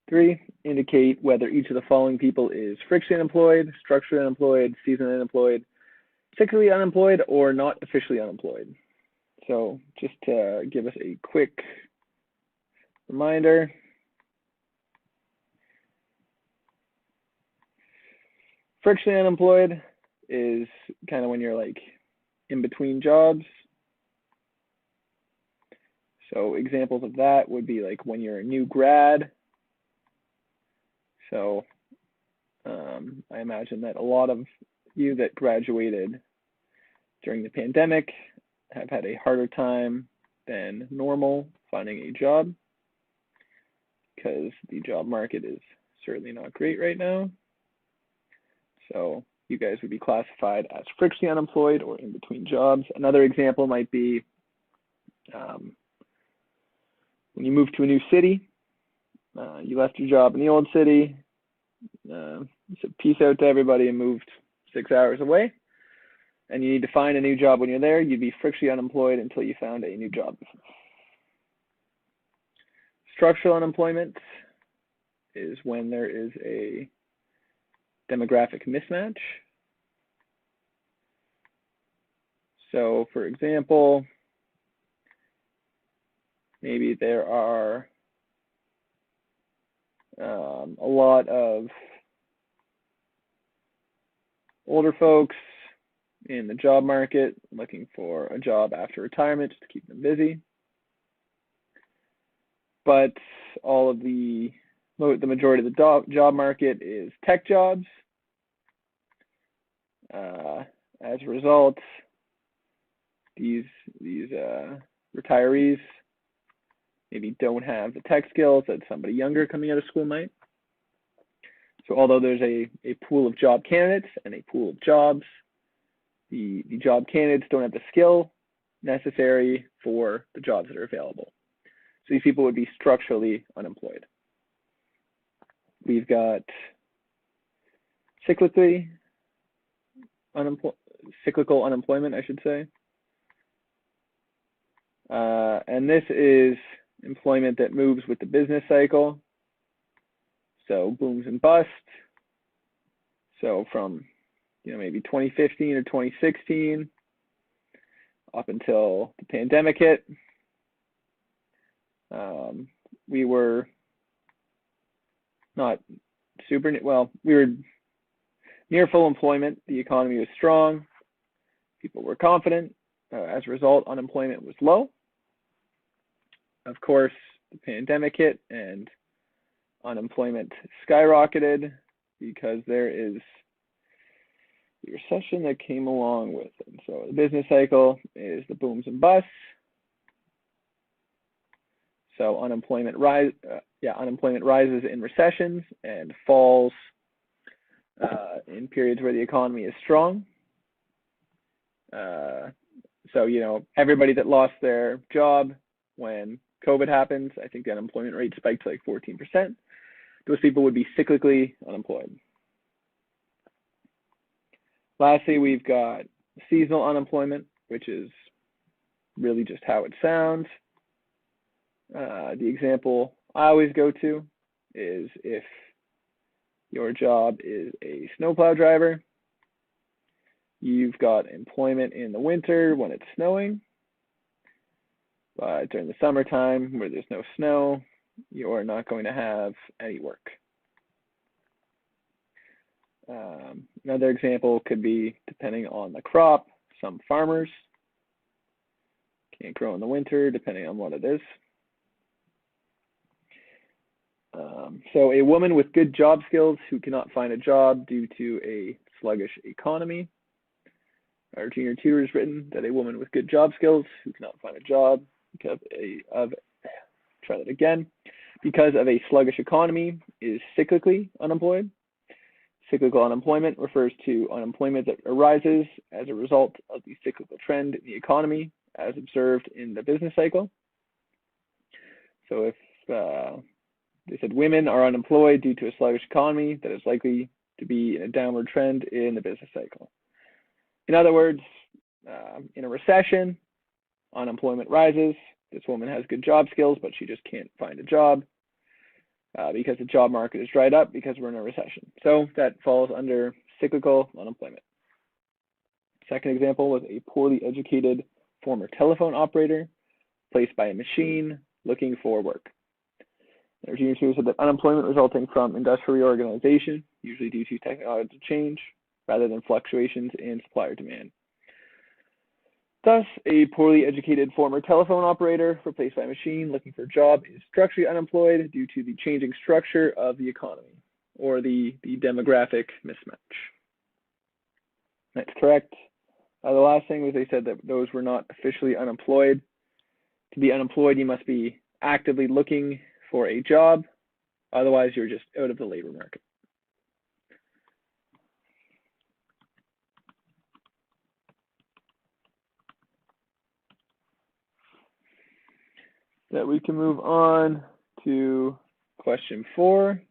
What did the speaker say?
3, indicate whether each of the following people is frictionally unemployed, structurally unemployed, seasonally unemployed, cyclically unemployed, or not officially unemployed. So just to give us a quick reminder, frictionally unemployed is kind of when you're like in between jobs. So examples of that would be like when you're a new grad. So I imagine that a lot of you that graduated during the pandemic have had a harder time than normal finding a job because the job market is certainly not great right now. So you guys would be classified as frictionally unemployed or in between jobs. Another example might be when you move to a new city, you left your job in the old city, you said peace out to everybody and moved 6 hours away, and you need to find a new job when you're there. You'd be frictionally unemployed until you found a new job. Structural unemployment is when there is a demographic mismatch. So for example, maybe there are a lot of older folks in the job market looking for a job after retirement just to keep them busy. But all of the majority of the job market is tech jobs. As a result, these retirees maybe don't have the tech skills that somebody younger coming out of school might. So although there's a pool of job candidates and a pool of jobs, the job candidates don't have the skill necessary for the jobs that are available. So these people would be structurally unemployed. We've got cyclical unemployment, I should say. And this is employment that moves with the business cycle. So booms and busts. So from maybe 2015 or 2016 up until the pandemic hit, we were not super, well, we were near full employment. The economy was strong. People were confident. As a result, unemployment was low. Of course, the pandemic hit and unemployment skyrocketed because there is the recession that came along with it. So the business cycle is the booms and busts. So unemployment rises in recessions and falls in periods where the economy is strong. So everybody that lost their job when COVID happened, I think the unemployment rate spiked to like 14%. Those people would be cyclically unemployed. Lastly, we've got seasonal unemployment, which is really just how it sounds. The example I always go to is if your job is a snowplow driver, you've got employment in the winter when it's snowing, but during the summertime where there's no snow, you're not going to have any work. Another example could be depending on the crop. Some farmers can't grow in the winter depending on what it is. So a woman with good job skills who cannot find a job due to a sluggish economy. Our junior tutor has written that a woman with good job skills who cannot find a job because of a sluggish economy is cyclically unemployed. Cyclical unemployment refers to unemployment that arises as a result of the cyclical trend in the economy as observed in the business cycle. So if they said women are unemployed due to a sluggish economy that is likely to be in a downward trend in the business cycle. In other words, in a recession, unemployment rises. This woman has good job skills, but she just can't find a job. because the job market is dried up because we're in a recession. So that falls under cyclical unemployment. Second example was a poorly educated former telephone operator placed by a machine looking for work. Our junior tutor said that unemployment resulting from industrial reorganization, usually due to technological change, rather than fluctuations in supply or demand. Thus, a poorly educated former telephone operator replaced by a machine looking for a job is structurally unemployed due to the changing structure of the economy, or the demographic mismatch. That's correct. The last thing was they said that those were not officially unemployed. To be unemployed, you must be actively looking for a job. Otherwise, you're just out of the labor market. That we can move on to question 4.